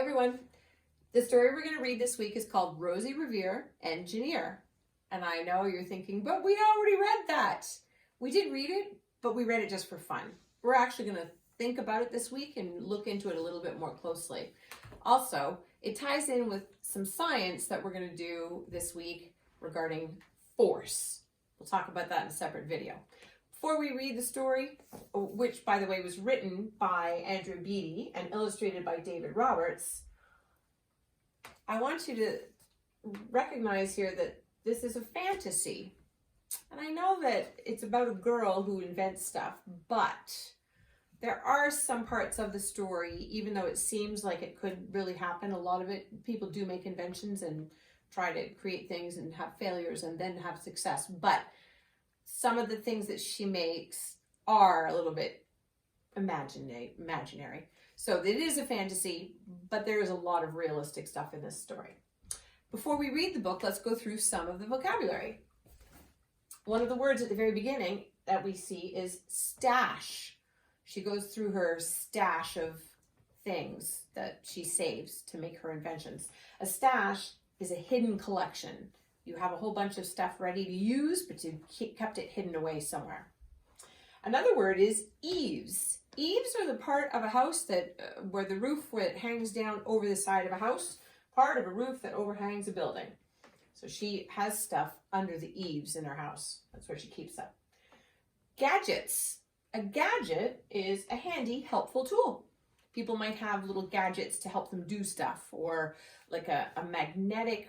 everyone. The story we're going to read this week is called Rosie, Revere, Engineer. And I know you're thinking, but we already read that. We did read it, but we read it just for fun. We're actually going to think about it this week and look into it a little bit more closely. Also, it ties in with some science that we're going to do this week regarding force. We'll talk about that in a separate video. Before we read the story, which by the way was written by Andrew Beattie and illustrated by David Roberts, I want you to recognize here that this is a fantasy. And I know that it's about a girl who invents stuff, but there are some parts of the story, even though it seems like it could really happen, a lot of it, people do make inventions and try to create things and have failures and then have success. But some of the things that she makes are a little bit imaginary. So it is a fantasy, but there is a lot of realistic stuff in this story. Before we read the book, let's go through some of the vocabulary. One of the words at the very beginning that we see is stash. She goes through her stash of things that she saves to make her inventions. A stash is a hidden collection. You have a whole bunch of stuff ready to use, but you kept it hidden away somewhere. Another word is eaves. Eaves are the part of a house that where the roof where it hangs down over the side of a house, part of a roof that overhangs a building. So she has stuff under the eaves in her house. That's where she keeps them. Gadgets. A gadget is a handy, helpful tool. People might have little gadgets to help them do stuff, or like a magnetic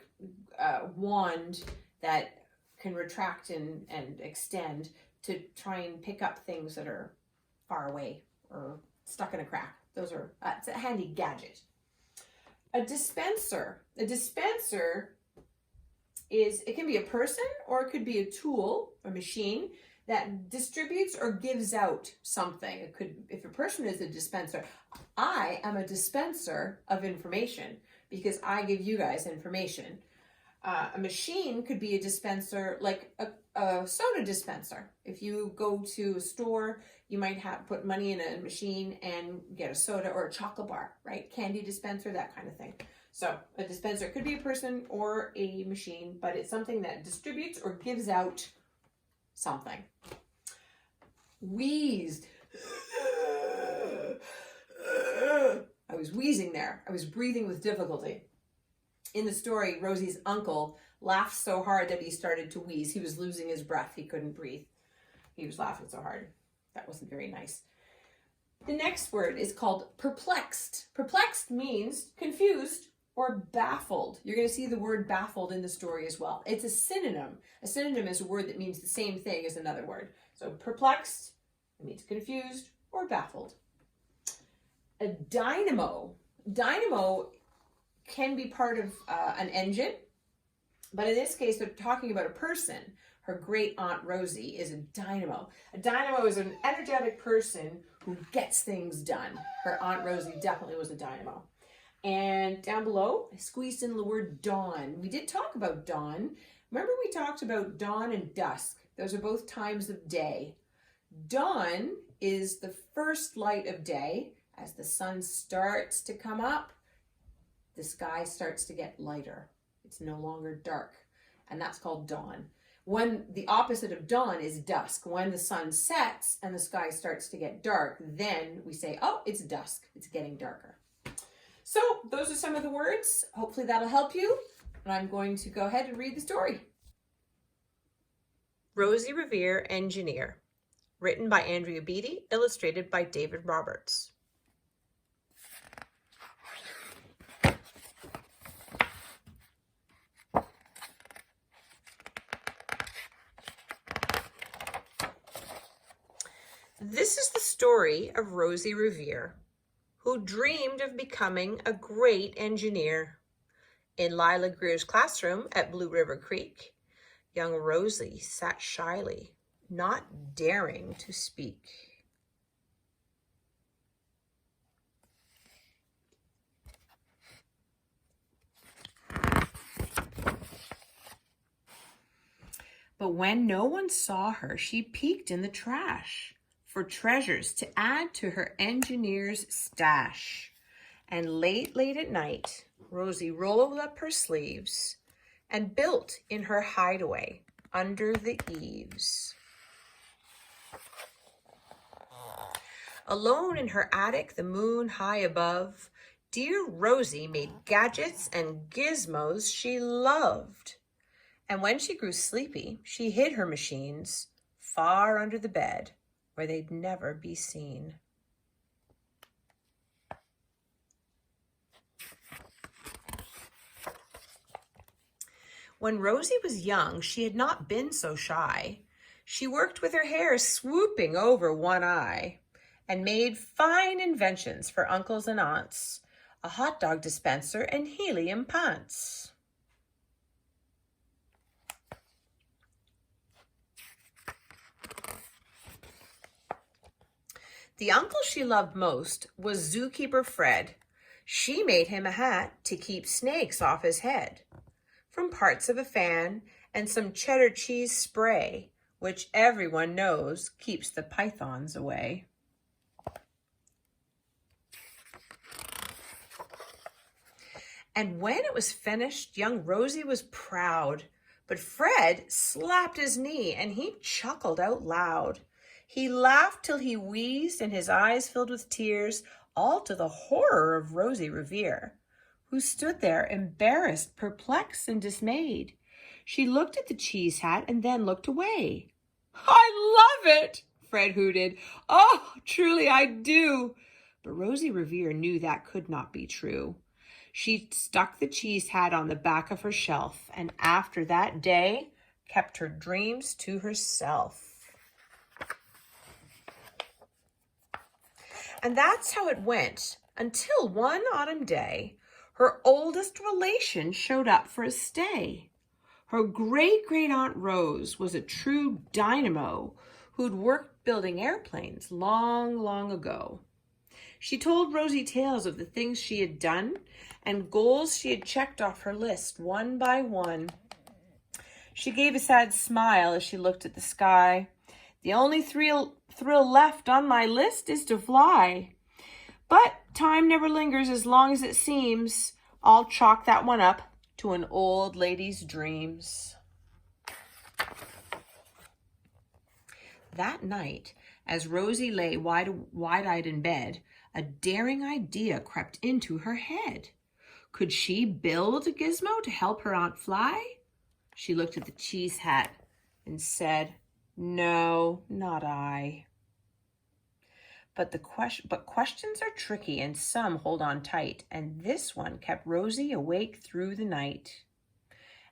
wand that can retract and extend to try and pick up things that are far away or stuck in a crack. Those are, it's a handy gadget. A dispenser. A dispenser is, it can be a person or it could be a tool, a machine that distributes or gives out something. It could, if a person is a dispenser, I am a dispenser of information because I give you guys information. A machine could be a dispenser, like a soda dispenser. If you go to a store, you might put money in a machine and get a soda or a chocolate bar, right? Candy dispenser, that kind of thing. So a dispenser could be a person or a machine, but it's something that distributes or gives out something. Wheezed. I was wheezing there. I was breathing with difficulty. In the story, Rosie's uncle laughed so hard that he started to wheeze. He was losing his breath. He couldn't breathe. He was laughing so hard. That wasn't very nice. The next word is called perplexed. Perplexed means confused or baffled. You're going to see the word baffled in the story as well. It's a synonym. A synonym is a word that means the same thing as another word. So perplexed means confused or baffled. A dynamo. Dynamo can be part of an engine, but in this case, they're talking about a person. Her great aunt Rosie is a dynamo. A dynamo is an energetic person who gets things done. Her aunt Rosie definitely was a dynamo. And down below, I squeezed in the word dawn. We did talk about dawn. Remember we talked about dawn and dusk. Those are both times of day. Dawn is the first light of day. As the sun starts to come up, the sky starts to get lighter. It's no longer dark, and that's called dawn. When the opposite of dawn is dusk, when the sun sets and the sky starts to get dark, then we say, oh, it's dusk. It's getting darker. So those are some of the words. Hopefully that'll help you. And I'm going to go ahead and read the story. Rosie, Revere, Engineer. Written by Andrea Beattie, illustrated by David Roberts. This is the story of Rosie Revere, who dreamed of becoming a great engineer. In Lila Greer's classroom at Blue River Creek, young Rosie sat shyly, not daring to speak. But when no one saw her, she peeked in the trash for treasures to add to her engineer's stash. And late at night, Rosie rolled up her sleeves and built in her hideaway under the eaves. Alone in her attic, the moon high above, dear Rosie made gadgets and gizmos she loved. And when she grew sleepy, she hid her machines far under the bed where they'd never be seen. When Rosie was young, she had not been so shy. She worked with her hair swooping over one eye and made fine inventions for uncles and aunts, a hot dog dispenser and helium pants. The uncle she loved most was zookeeper Fred. She made him a hat to keep snakes off his head, from parts of a fan and some cheddar cheese spray, which everyone knows keeps the pythons away. And when it was finished, young Rosie was proud, but Fred slapped his knee and he chuckled out loud. He laughed till he wheezed and his eyes filled with tears, all to the horror of Rosie Revere, who stood there embarrassed, perplexed, and dismayed. She looked at the cheese hat and then looked away. "I love it," Fred hooted. "Oh, truly I do." But Rosie Revere knew that could not be true. She stuck the cheese hat on the back of her shelf, and after that day, kept her dreams to herself. And that's how it went until one autumn day, her oldest relation showed up for a stay. Her great-great-aunt Rose was a true dynamo who'd worked building airplanes long ago. She told Rosie tales of the things she had done and goals she had checked off her list one by one. She gave a sad smile as she looked at the sky. "The only thrill left on my list is to fly. But time never lingers as long as it seems. I'll chalk that one up to an old lady's dreams." That night, as Rosie lay wide-eyed in bed, a daring idea crept into her head. Could she build a gizmo to help her aunt fly? She looked at the cheese hat and said, "No, not I." But questions are tricky and some hold on tight, and this one kept Rosie awake through the night.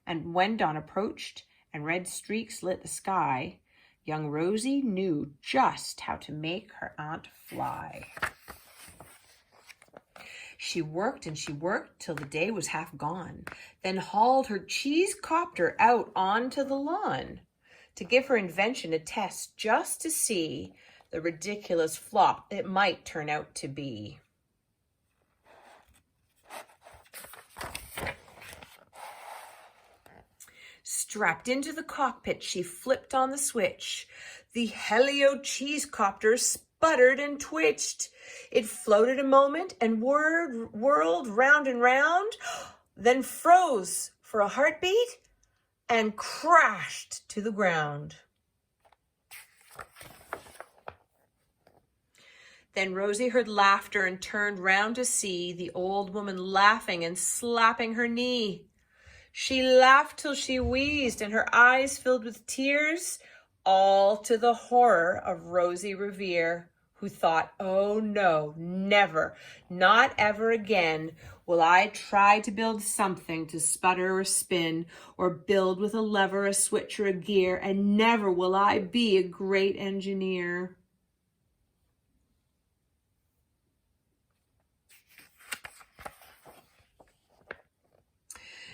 And when dawn approached and red streaks lit the sky, young Rosie knew just how to make her aunt fly. She worked and she worked till the day was half gone, then hauled her cheese copter out onto the lawn to give her invention a test just to see the ridiculous flop it might turn out to be. Strapped into the cockpit, she flipped on the switch. The helio cheese copter sputtered and twitched. It floated a moment and whirled round and round, then froze for a heartbeat and crashed to the ground. Then Rosie heard laughter and turned round to see the old woman laughing and slapping her knee. She laughed till she wheezed and her eyes filled with tears, all to the horror of Rosie Revere, who thought, "Oh no, never, not ever again will I try to build something to sputter or spin, or build with a lever, a switch, or a gear, and never will I be a great engineer."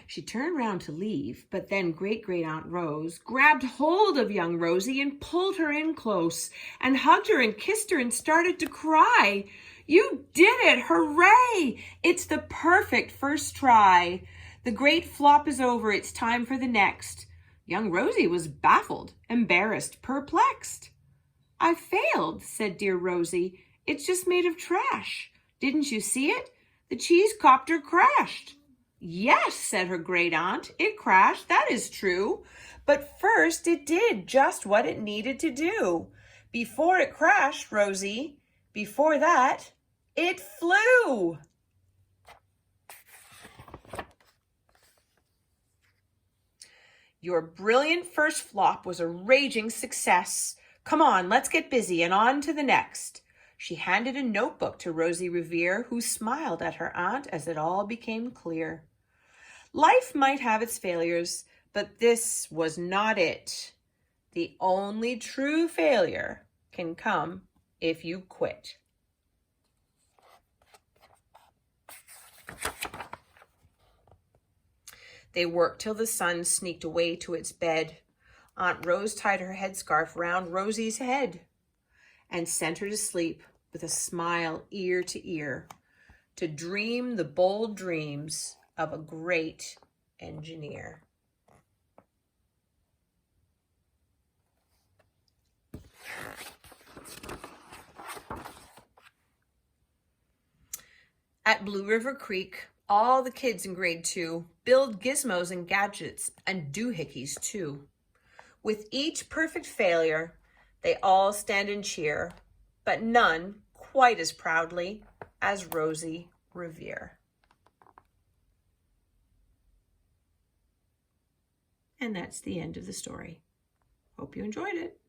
She turned round to leave, but then great-great-aunt Rose grabbed hold of young Rosie and pulled her in close and hugged her and kissed her and started to cry. "You did it! Hooray! It's the perfect first try. The great flop is over. It's time for the next." Young Rosie was baffled, embarrassed, perplexed. "I failed," said dear Rosie. "It's just made of trash. Didn't you see it? The cheese copter crashed. Yes, said her great aunt, it crashed, that is true. But first it did just what it needed to do. Before it crashed, Rosie, before that, it flew. Your brilliant first flop was a raging success. Come on, let's get busy and on to the next. She handed a notebook to Rosie Revere, who smiled at her aunt as it all became clear. Life might have its failures, but this was not it. The only true failure can come if you quit. They worked till the sun sneaked away to its bed. Aunt Rose tied her headscarf round Rosie's head and sent her to sleep with a smile ear to ear, to dream the bold dreams of a great engineer. At Blue River Creek, all the kids in grade 2 build gizmos and gadgets and doohickeys too. With each perfect failure, they all stand and cheer, but none quite as proudly as Rosie Revere. And that's the end of the story. Hope you enjoyed it.